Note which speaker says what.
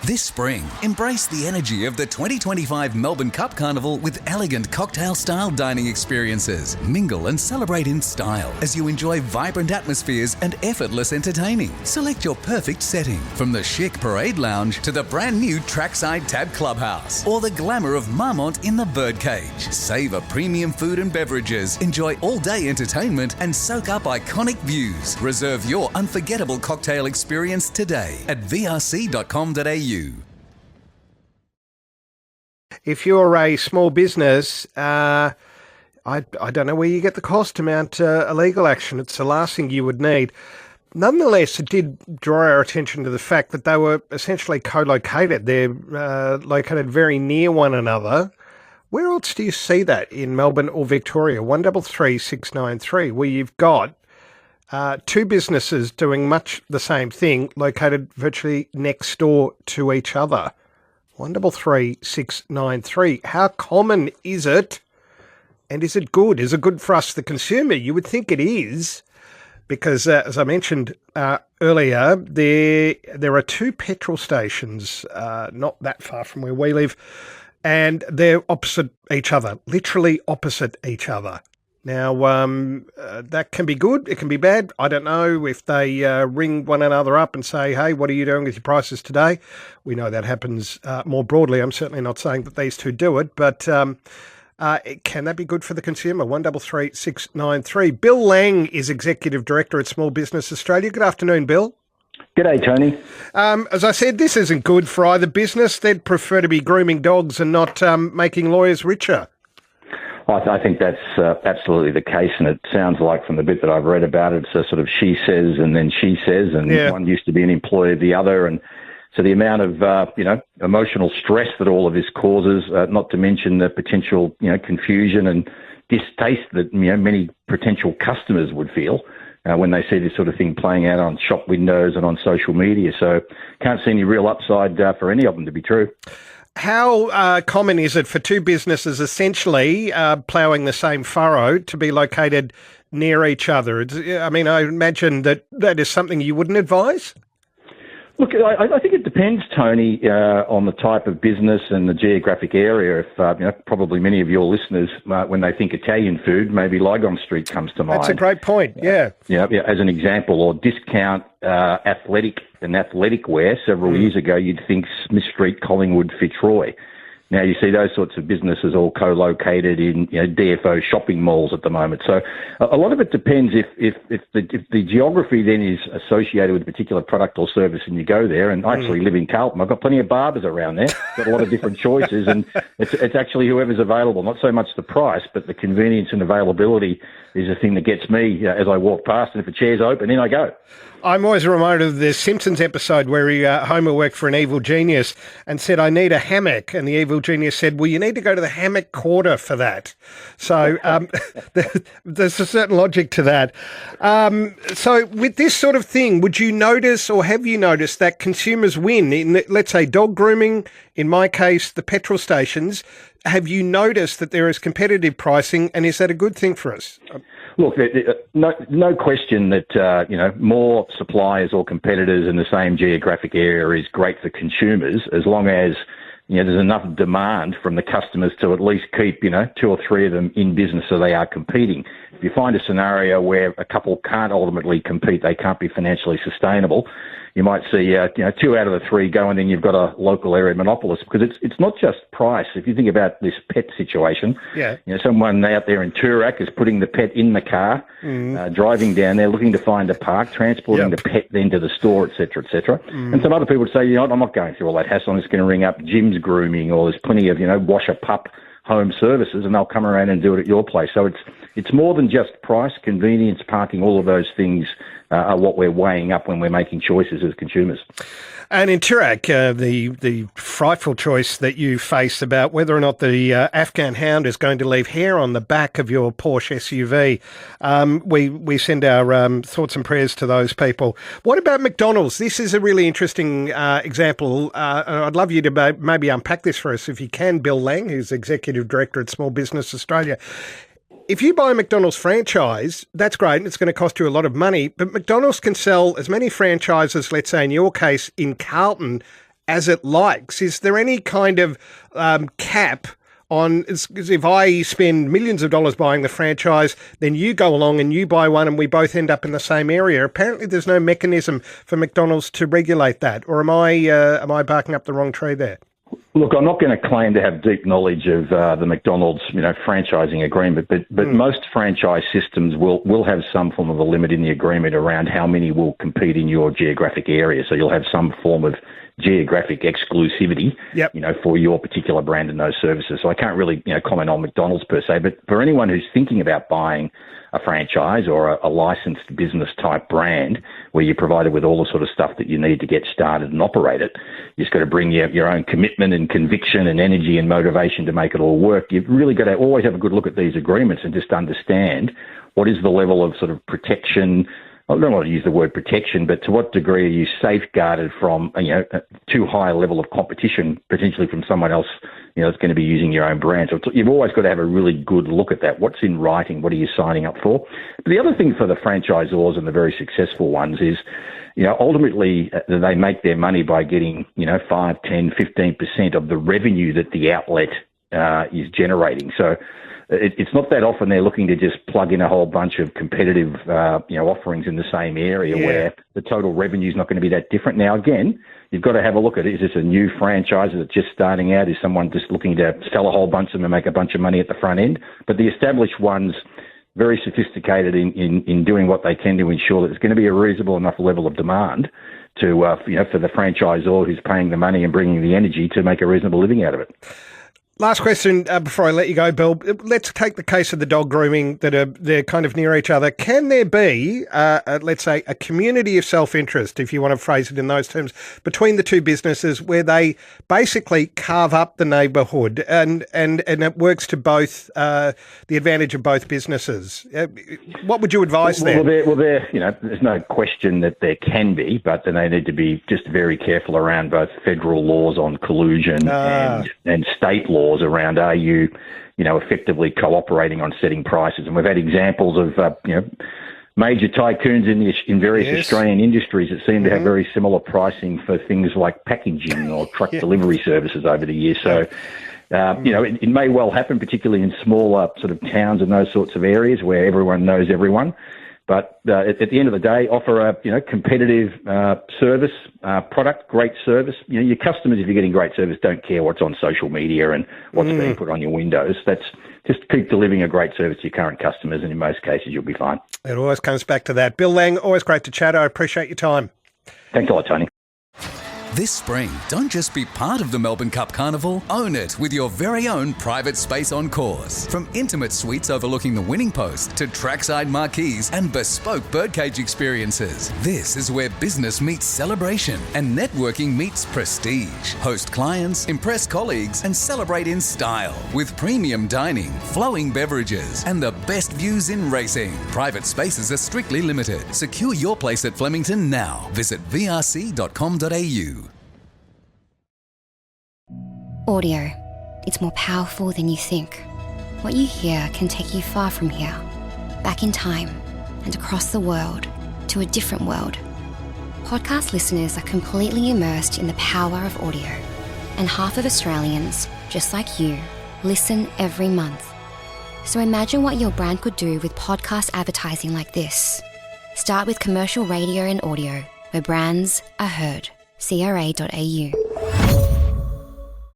Speaker 1: This spring, embrace the energy of the 2025 Melbourne Cup Carnival with elegant cocktail-style dining experiences. Mingle and celebrate in style as you enjoy vibrant atmospheres and effortless entertaining. Select your perfect setting, from the chic Parade Lounge to the brand new Trackside Tab Clubhouse or the glamour of Marmont in the Birdcage. Savour premium food and beverages, enjoy all-day entertainment and soak up iconic views. Reserve your unforgettable cocktail experience today at vrc.com.au.
Speaker 2: If you're a small business, I don't know where you get the cost to mount a legal action. It's the last thing you would need. Nonetheless, it did draw our attention to the fact that they were essentially co-located. They're located very near one another. Where else do you see that in Melbourne or Victoria? 133 693, where you've got two businesses doing much the same thing, located virtually next door to each other. 133 693. How common is it? And is it good? Is it good for us, the consumer? You would think it is, because as I mentioned earlier, there are two petrol stations not that far from where we live, and they're opposite each other, literally opposite each other. Now, that can be good, it can be bad. I don't know if they ring one another up and say, hey, what are you doing with your prices today? We know that happens more broadly. I'm certainly not saying that these two do it, but can that be good for the consumer? 133 693. Bill Lang is Executive Director at Small Business Australia. Good afternoon, Bill.
Speaker 3: G'day, Tony.
Speaker 2: As I said, this isn't good for either business. They'd prefer to be grooming dogs and not making lawyers richer.
Speaker 3: I think that's absolutely the case, and it sounds like from the bit that I've read about it, it's a sort of she says and then she says, and one used to be an employee of the other, and so the amount of emotional stress that all of this causes, not to mention the potential confusion and distaste that many potential customers would feel when they see this sort of thing playing out on shop windows and on social media. So can't see any real upside for any of them to be true.
Speaker 2: How common is it for two businesses essentially ploughing the same furrow to be located near each other? I mean, I imagine that is something you wouldn't advise?
Speaker 3: Look, I think it depends, Tony, on the type of business and the geographic area. If probably many of your listeners, when they think Italian food, maybe Lygon Street comes to mind.
Speaker 2: That's a great point. Yeah.
Speaker 3: As an example, or discount athletic wear. Several years ago, you'd think Smith Street, Collingwood, Fitzroy. Now you see those sorts of businesses all co-located in DFO shopping malls at the moment. So a lot of it depends if the geography then is associated with a particular product or service and you go there. And I actually live in Carlton. I've got plenty of barbers around there. Got a lot of different choices, and it's actually whoever's available. Not so much the price, but the convenience and availability is the thing that gets me as I walk past. And if a chair's open, in I go.
Speaker 2: I'm always reminded of the Simpsons episode where Homer worked for an evil genius and said, I need a hammock. And the evil genius said, well, you need to go to the hammock quarter for that. So there's a certain logic to that. So with this sort of thing, would you notice, or have you noticed, that consumers win in, let's say, dog grooming, in my case, the petrol stations? Have you noticed that there is competitive pricing, and is that a good thing for us?
Speaker 3: Look, no question that more suppliers or competitors in the same geographic area is great for consumers, as long as there's enough demand from the customers to at least keep two or three of them in business so they are competing. If you find a scenario where a couple can't ultimately compete, they can't be financially sustainable, you might see two out of the three go, and then you've got a local area monopolist, because it's not just price. If you think about this pet situation, someone out there in Toorak is putting the pet in the car, driving down there, looking to find a park, transporting the pet then to the store, et cetera. And some other people would say, I'm not going through all that hassle. I'm just going to ring up Jim's Grooming, or there's plenty of wash a pup home services, and they'll come around and do it at your place. So it's more than just price, convenience, parking. All of those things are what we're weighing up when we're making choices as consumers.
Speaker 2: And in Toorak, the frightful choice that you face about whether or not the Afghan hound is going to leave hair on the back of your Porsche SUV, we send our thoughts and prayers to those people. What about McDonald's? This is a really interesting example. I'd love you to maybe unpack this for us if you can, Bill Lang, who's Executive Director at Small Business Australia. If you buy a McDonald's franchise, that's great, and it's going to cost you a lot of money, but McDonald's can sell as many franchises, let's say in your case, in Carlton, as it likes. Is there any kind of cap on, because if I spend millions of dollars buying the franchise, then you go along and you buy one and we both end up in the same area? Apparently there's no mechanism for McDonald's to regulate that. Or am I barking up the wrong tree there?
Speaker 3: Look, I'm not going to claim to have deep knowledge of the McDonald's, franchising agreement, but most franchise systems will have some form of a limit in the agreement around how many will compete in your geographic area. So you'll have some form of geographic exclusivity, for your particular brand and those services. So I can't really, comment on McDonald's per se, but for anyone who's thinking about buying a franchise or a licensed business type brand where you're provided with all the sort of stuff that you need to get started and operate it, you just got to bring your own commitment and conviction and energy and motivation to make it all work. You've really got to always have a good look at these agreements and just understand what is the level of sort of protection. I don't want to use the word protection, but to what degree are you safeguarded from, a too high a level of competition, potentially from someone else, that's going to be using your own brand. So you've always got to have a really good look at that. What's in writing? What are you signing up for? But the other thing for the franchisors and the very successful ones is, ultimately they make their money by getting, 5, 10, 15% of the revenue that the outlet is generating. So it's not that often they're looking to just plug in a whole bunch of competitive, offerings in the same area where the total revenue is not going to be that different. Now, again, you've got to have a look at it. Is this a new franchise that's just starting out? Is someone just looking to sell a whole bunch of them and make a bunch of money at the front end? But the established ones, very sophisticated in doing what they can to ensure that there's going to be a reasonable enough level of demand to, for the franchisor who's paying the money and bringing the energy to make a reasonable living out of it.
Speaker 2: Last question before I let you go, Bill. Let's take the case of the dog grooming they're kind of near each other. Can there be, let's say, a community of self-interest, if you want to phrase it in those terms, between the two businesses where they basically carve up the neighbourhood and it works to both the advantage of both businesses? What would you advise there?
Speaker 3: Well, there's no question that there can be, but then they need to be just very careful around both federal laws on collusion and state laws around are you, effectively cooperating on setting prices. And we've had examples of, major tycoons in various Australian industries that seem to have very similar pricing for things like packaging or truck delivery services over the years. So, it may well happen, particularly in smaller sort of towns and those sorts of areas where everyone knows everyone. But at the end of the day, offer a competitive service, product, great service. Your customers, if you're getting great service, don't care what's on social media and what's being put on your windows. That's just keep delivering a great service to your current customers, and in most cases, you'll be fine.
Speaker 2: It always comes back to that. Bill Lang, always great to chat. I appreciate your time.
Speaker 3: Thanks a lot, Tony.
Speaker 1: This spring, don't just be part of the Melbourne Cup Carnival, own it with your very own private space on course. From intimate suites overlooking the winning post to trackside marquees and bespoke birdcage experiences. This is where business meets celebration and networking meets prestige. Host clients, impress colleagues and celebrate in style with premium dining, flowing beverages and the best views in racing. Private spaces are strictly limited. Secure your place at Flemington now. Visit vrc.com.au.
Speaker 4: Audio. It's more powerful than you think. What you hear can take you far from here, back in time and across the world to a different world. Podcast listeners are completely immersed in the power of audio. And half of Australians, just like you, listen every month. So imagine what your brand could do with podcast advertising like this. Start with commercial radio and audio, where brands are heard. CRA.au.